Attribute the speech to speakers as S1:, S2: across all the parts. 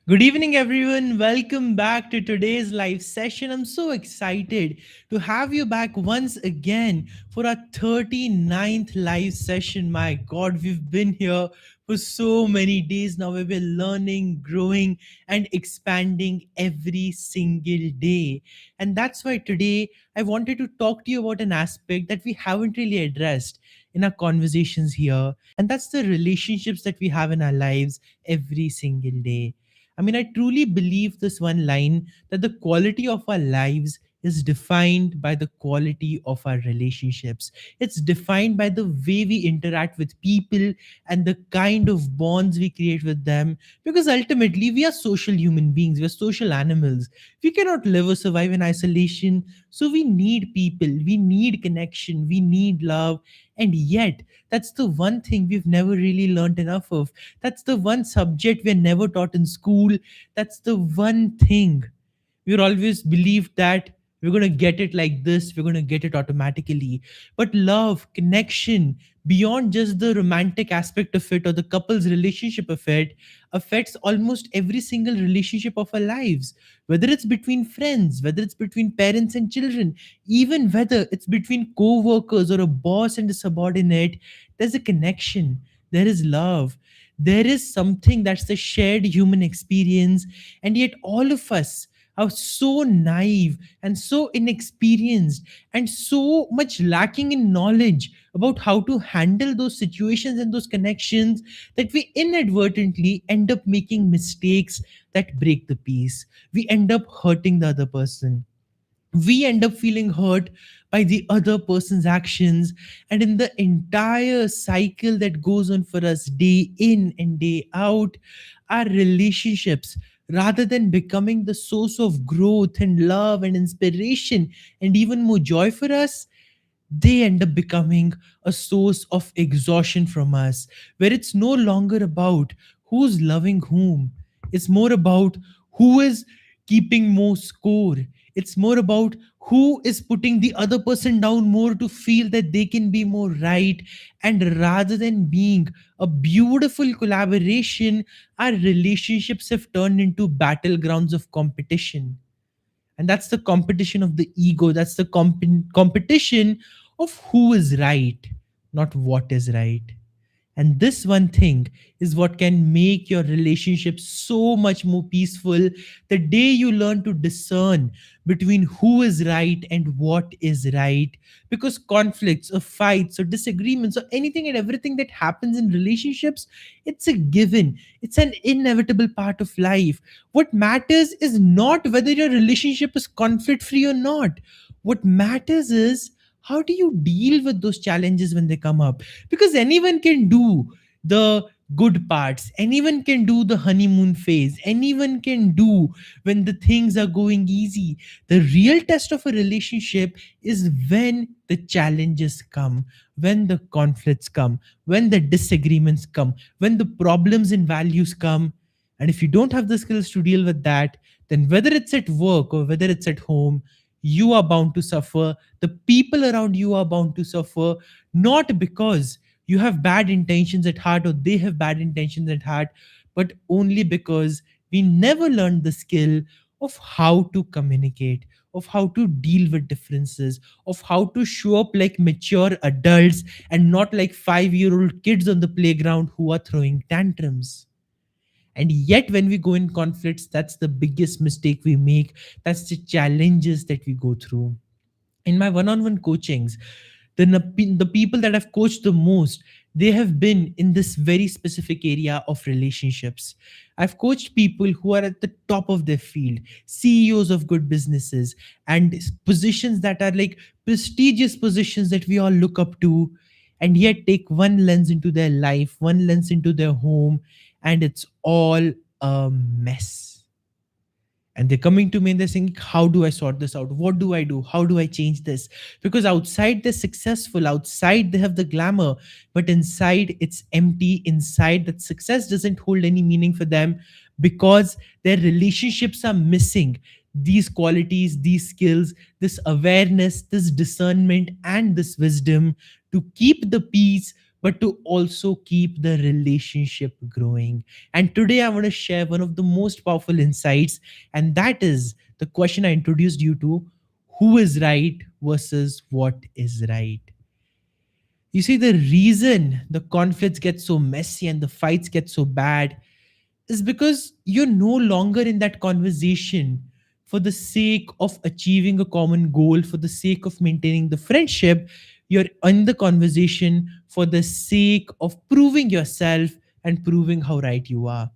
S1: Good evening, everyone. Welcome back to today's live session. I'm so excited to have you back once again for our 39th live session. My God, we've been here for so many days now. We've been learning, growing, and expanding every single day. And that's why today I wanted to talk to you about an aspect that we haven't really addressed in our conversations here. And that's the relationships that we have in our lives every single day. I mean, I truly believe this one line that the quality of our lives is defined by the quality of our relationships. It's defined by the way we interact with people and the kind of bonds we create with them. Because ultimately, we are social human beings, we are social animals. We cannot live or survive in isolation. So we need people, we need connection, we need love. And yet, that's the one thing we've never really learned enough of. That's the one subject we're never taught in school. That's the one thing we're always believed that we're going to get it like this, we're going to get it automatically. But love, connection, beyond just the romantic aspect of it or the couple's relationship of it, affects almost every single relationship of our lives. Whether it's between friends, whether it's between parents and children, even whether it's between co workers or a boss and a subordinate, there's a connection, there is love. There is something that's the shared human experience, and yet all of us are so naive and so inexperienced and so much lacking in knowledge about how to handle those situations and those connections that we inadvertently end up making mistakes that break the peace. We end up hurting the other person, we end up feeling hurt by the other person's actions, and in the entire cycle that goes on for us day in and day out, our relationships, rather than becoming the source of growth and love and inspiration and even more joy for us, they end up becoming a source of exhaustion from us, where it's no longer about who's loving whom. It's more about who is keeping more score. It's more about who is putting the other person down more to feel that they can be more right. And rather than being a beautiful collaboration, our relationships have turned into battlegrounds of competition. And that's the competition of the ego, that's the competition of who is right, not what is right. And this one thing is what can make your relationship so much more peaceful. The day you learn to discern between who is right and what is right. Because conflicts or fights or disagreements or anything and everything that happens in relationships, it's a given. It's an inevitable part of life. What matters is not whether your relationship is conflict free or not. What matters is how do you deal with those challenges when they come up, because anyone can do the good parts, anyone can do the honeymoon phase, anyone can do when the things are going easy. The real test of a relationship is when the challenges come, when the conflicts come, when the disagreements come, when the problems in values come. And if you don't have the skills to deal with that, then whether it's at work or whether it's at home, you are bound to suffer. The people around you are bound to suffer, not because you have bad intentions at heart or they have bad intentions at heart, but only because we never learned the skill of how to communicate, of how to deal with differences, of how to show up like mature adults and not like 5-year-old kids on the playground who are throwing tantrums. And yet, when we go in conflicts, that's the biggest mistake we make. That's the challenges that we go through. In my one-on-one coachings, the people that I've coached the most, they have been in this very specific area of relationships. I've coached people who are at the top of their field, CEOs of good businesses, and positions that are like prestigious positions that we all look up to, and yet take one lens into their life, one lens into their home, and it's all a mess. And they're coming to me and they're saying, how do I sort this out? What do I do? How do I change this? Because outside they're successful, outside they have the glamour, but inside it's empty. Inside, that success doesn't hold any meaning for them because their relationships are missing these qualities, these skills, this awareness, this discernment, and this wisdom to keep the peace but to also keep the relationship growing. And today I want to share one of the most powerful insights, and that is the question I introduced you to: who is right versus what is right. You see, the reason the conflicts get so messy and the fights get so bad is because you're no longer in that conversation for the sake of achieving a common goal, for the sake of maintaining the friendship. You're in the conversation for the sake of proving yourself and proving how right you are.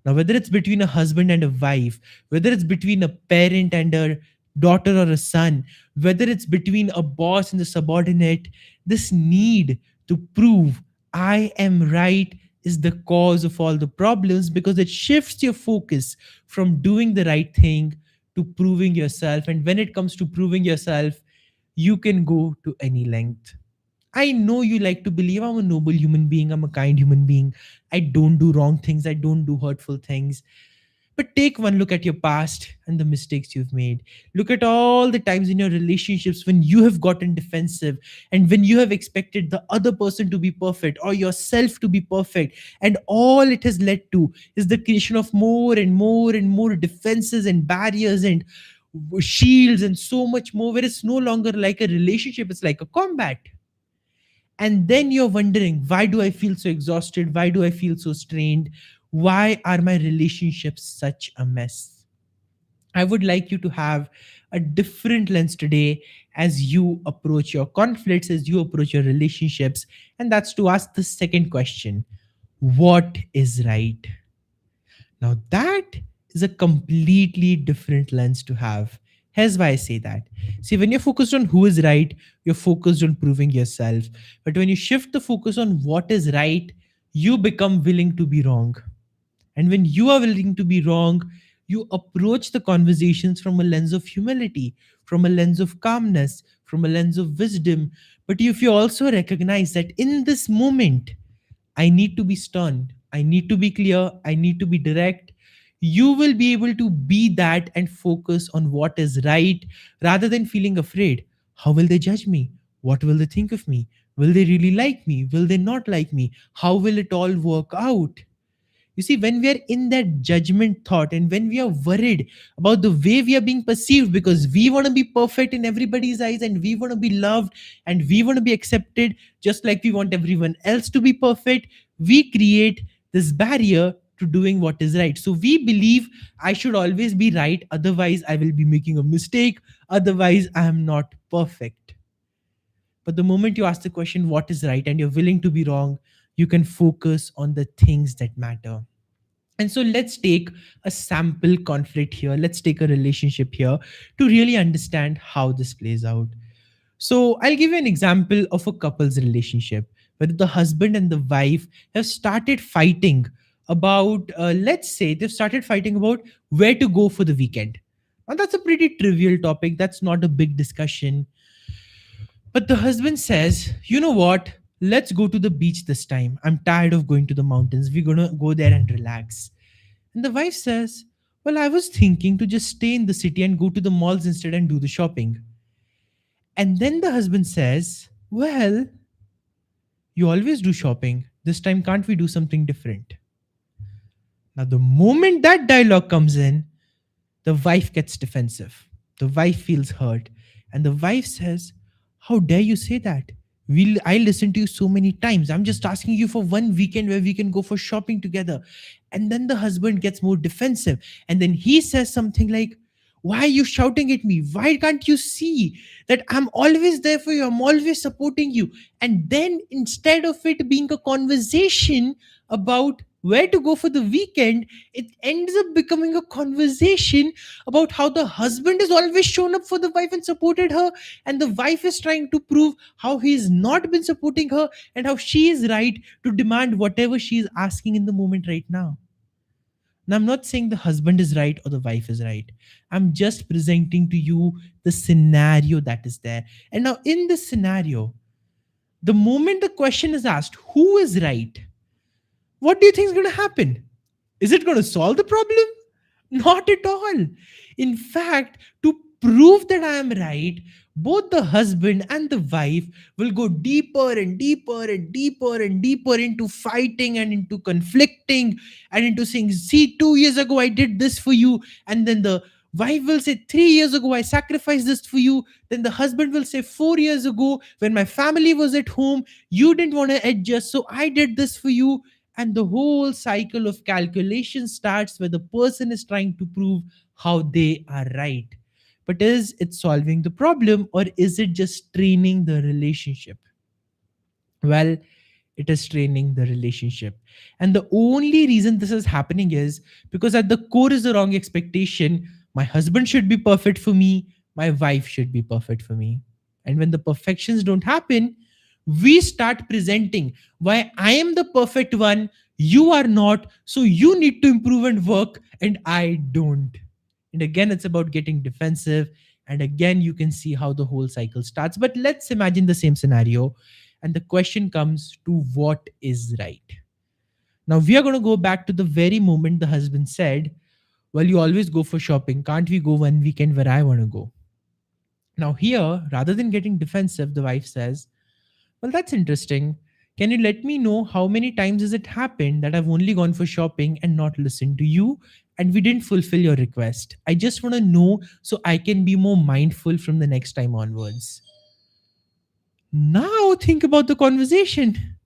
S1: Now, whether it's between a husband and a wife, whether it's between a parent and a daughter or a son, whether it's between a boss and a subordinate, this need to prove I am right is the cause of all the problems, because it shifts your focus from doing the right thing to proving yourself. And when it comes to proving yourself, you can go to any length. I know you like to believe I'm a noble human being, I'm a kind human being. I don't do wrong things, I don't do hurtful things. But take one look at your past and the mistakes you've made. Look at all the times in your relationships when you have gotten defensive and when you have expected the other person to be perfect or yourself to be perfect. And all it has led to is the creation of more and more and more defenses and barriers and shields and so much more, where it's no longer like a relationship, it's like a combat. And then you're wondering, why do I feel so exhausted? Why do I feel so strained? Why are my relationships such a mess? I would like you to have a different lens today as you approach your conflicts, as you approach your relationships. And that's to ask the second question: what is right? Now, that is a completely different lens to have. Here's why I say that. See, when you're focused on who is right, you're focused on proving yourself. But when you shift the focus on what is right, you become willing to be wrong. And when you are willing to be wrong, you approach the conversations from a lens of humility, from a lens of calmness, from a lens of wisdom. But if you also recognize that in this moment, I need to be stern, I need to be clear, I need to be direct, you will be able to be that and focus on what is right rather than feeling afraid. How will they judge me? What will they think of me? Will they really like me? Will they not like me? How will it all work out? You see, when we are in that judgment thought and when we are worried about the way we are being perceived, because we want to be perfect in everybody's eyes and we want to be loved and we want to be accepted just like we want everyone else to be perfect, we create this barrier to doing what is right. So we believe I should always be right, otherwise, I will be making a mistake, otherwise, I am not perfect. But the moment you ask the question, what is right, and you're willing to be wrong, you can focus on the things that matter. And so let's take a sample conflict here. Let's take a relationship here to really understand how this plays out. So I'll give you an example of a couple's relationship where the husband and the wife have started fighting about, let's say, they've started fighting about where to go for the weekend. Now, that's a pretty trivial topic. That's not a big discussion. But the husband says, you know what? Let's go to the beach this time. I'm tired of going to the mountains. We're going to go there and relax. And the wife says, well, I was thinking to just stay in the city and go to the malls instead and do the shopping. And then the husband says, well, you always do shopping. This time, can't we do something different? Now, the moment that dialogue comes in, the wife gets defensive. The wife feels hurt. And the wife says, how dare you say that? I listened to you so many times. I'm just asking you for one weekend where we can go for shopping together. And then the husband gets more defensive. And then he says something like, why are you shouting at me? Why can't you see that I'm always there for you? I'm always supporting you. And then instead of it being a conversation about where to go for the weekend, it ends up becoming a conversation about how the husband has always shown up for the wife and supported her, and the wife is trying to prove how he's not been supporting her and how she is right to demand whatever she is asking in the moment right now. Now, I'm not saying the husband is right or the wife is right. I'm just presenting to you the scenario that is there. And now, in this scenario, the moment the question is asked, who is right? What do you think is going to happen? Is it going to solve the problem? Not at all. In fact, to prove that I am right, both the husband and the wife will go deeper and deeper and deeper and deeper into fighting and into conflicting and into saying, see, 2 years ago I did this for you. And then the wife will say, 3 years ago I sacrificed this for you. Then the husband will say, 4 years ago, when my family was at home, you didn't want to adjust, so I did this for you. And the whole cycle of calculation starts where the person is trying to prove how they are right. But is it solving the problem, or is it just straining the relationship? Well, it is straining the relationship. And the only reason this is happening is because at the core is the wrong expectation. My husband should be perfect for me, my wife should be perfect for me. And when the perfections don't happen, we start presenting why I am the perfect one, you are not, so you need to improve and work, and I don't. And again, it's about getting defensive. And again, you can see how the whole cycle starts. But let's imagine the same scenario. And the question comes to what is right. Now, we are going to go back to the very moment the husband said, well, you always go for shopping. Can't we go one weekend where I want to go? Now, here, rather than getting defensive, the wife says, well, that's interesting. Can you let me know how many times has it happened that I've only gone for shopping and not listened to you and we didn't fulfill your request? I just want to know so I can be more mindful from the next time onwards. Now think about the conversation.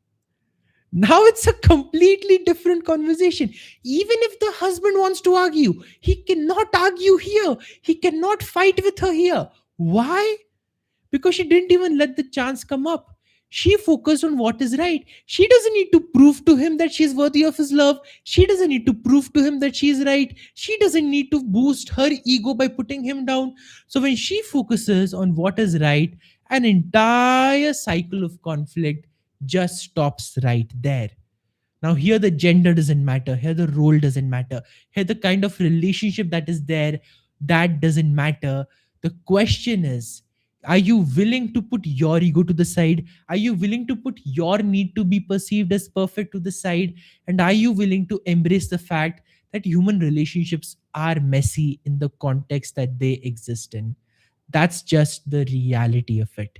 S1: Now it's a completely different conversation. Even if the husband wants to argue, he cannot argue here. He cannot fight with her here. Why? Because she didn't even let the chance come up. She focused on what is right. She doesn't need to prove to him that she's worthy of his love. She doesn't need to prove to him that she's right. She doesn't need to boost her ego by putting him down. So when she focuses on what is right, an entire cycle of conflict just stops right there. Now, here the gender doesn't matter. Here the role doesn't matter. Here the kind of relationship that is there, that doesn't matter. The question is, are you willing to put your ego to the side? Are you willing to put your need to be perceived as perfect to the side? And are you willing to embrace the fact that human relationships are messy in the context that they exist in? That's just the reality of it.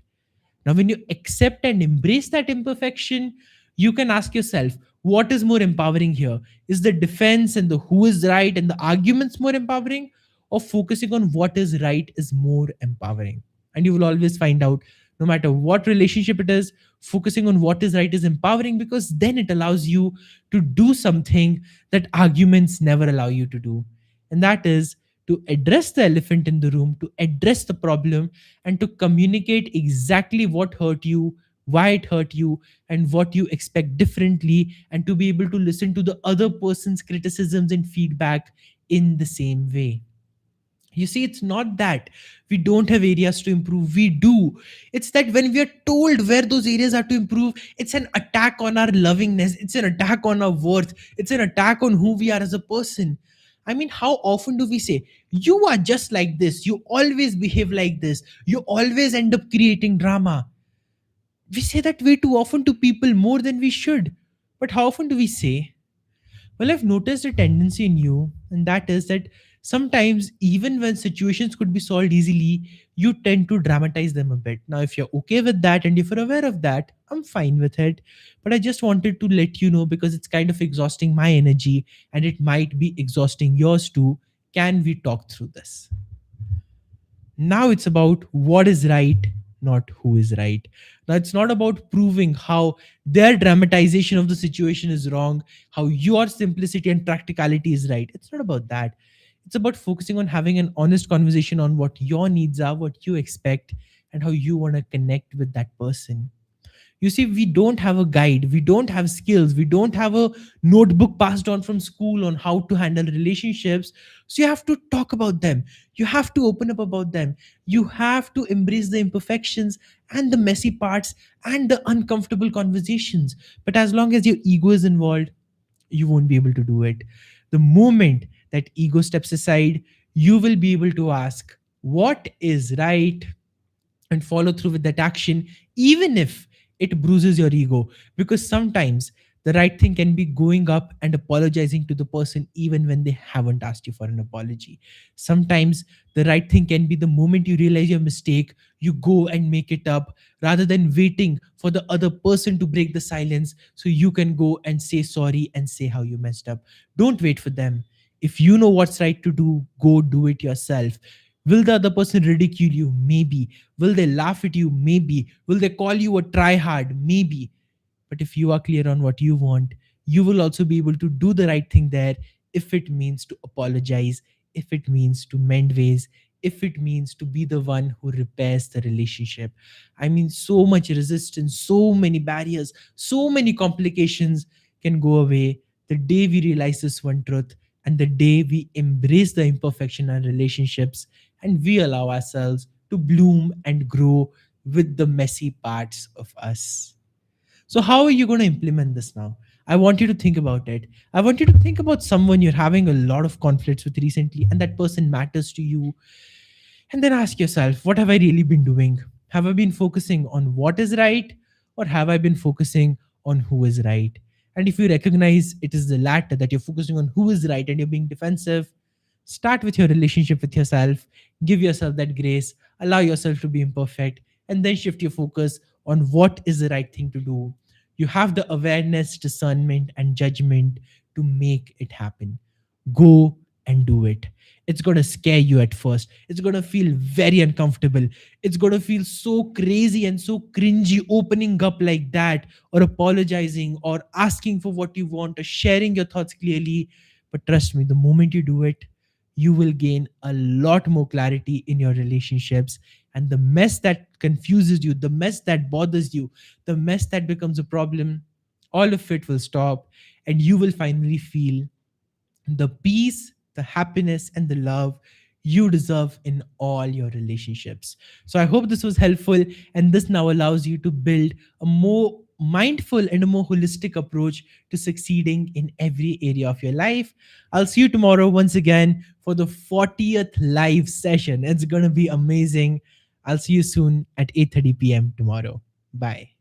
S1: Now, when you accept and embrace that imperfection, you can ask yourself, what is more empowering here? Is the defense and the who is right and the arguments more empowering, or focusing on what is right is more empowering? And you will always find out, no matter what relationship it is, focusing on what is right is empowering, because then it allows you to do something that arguments never allow you to do. And that is to address the elephant in the room, to address the problem, and to communicate exactly what hurt you, why it hurt you, and what you expect differently, and to be able to listen to the other person's criticisms and feedback in the same way. You see, it's not that we don't have areas to improve. We do. It's that when we are told where those areas are to improve, it's an attack on our lovingness. It's an attack on our worth. It's an attack on who we are as a person. I mean, how often do we say, you are just like this? You always behave like this. You always end up creating drama. We say that way too often to people, more than we should. But how often do we say, well, I've noticed a tendency in you, and that is that sometimes, even when situations could be solved easily, you tend to dramatize them a bit. Now, if you're okay with that and if you're aware of that, I'm fine with it. But I just wanted to let you know because it's kind of exhausting my energy and it might be exhausting yours too. Can we talk through this? Now it's about what is right, not who is right. Now it's not about proving how their dramatization of the situation is wrong, how your simplicity and practicality is right. It's not about that. It's about focusing on having an honest conversation on what your needs are, what you expect, and how you want to connect with that person. You see, we don't have a guide, we don't have skills, we don't have a notebook passed on from school on how to handle relationships. So you have to talk about them, you have to open up about them, you have to embrace the imperfections and the messy parts and the uncomfortable conversations. But as long as your ego is involved, you won't be able to do it. The moment that ego steps aside, you will be able to ask what is right and follow through with that action, even if it bruises your ego. Because sometimes The right thing can be going up and apologizing to the person even when they haven't asked you for an apology. Sometimes the right thing can be the moment you realize your mistake, you go and make it up rather than waiting for the other person to break the silence so you can go and say sorry and say how you messed up. Don't wait for them. If you know what's right to do, go do it yourself. Will the other person ridicule you? Maybe. Will they laugh at you? Maybe. Will they call you a tryhard? Maybe. But if you are clear on what you want, you will also be able to do the right thing there, if it means to apologize, if it means to mend ways, if it means to be the one who repairs the relationship. I mean, so much resistance, so many barriers, so many complications can go away the day we realize this one truth, and the day we embrace the imperfection in relationships, and we allow ourselves to bloom and grow with the messy parts of us. So, how are you going to implement this now? I want you to think about it. I want you to think about someone you're having a lot of conflicts with recently, and that person matters to you. And then ask yourself, what have I really been doing? Have I been focusing on what is right, or have I been focusing on who is right? And if you recognize it is the latter, that you're focusing on who is right and you're being defensive, start with your relationship with yourself. Give yourself that grace, allow yourself to be imperfect, and then shift your focus on what is the right thing to do. You have the awareness, discernment, and judgment to make it happen. Go and do it. It's going to scare you at first. It's going to feel very uncomfortable. It's going to feel so crazy and so cringy opening up like that, or apologizing, or asking for what you want, or sharing your thoughts clearly. But trust me, the moment you do it, you will gain a lot more clarity in your relationships. And the mess that confuses you, the mess that bothers you, the mess that becomes a problem, all of it will stop. And you will finally feel the peace, the happiness, and the love you deserve in all your relationships. So I hope this was helpful, and this now allows you to build a more mindful and a more holistic approach to succeeding in every area of your life. I'll see you tomorrow once again for the 40th live session. It's going to be amazing. I'll see you soon at 8:30 p.m. tomorrow. Bye.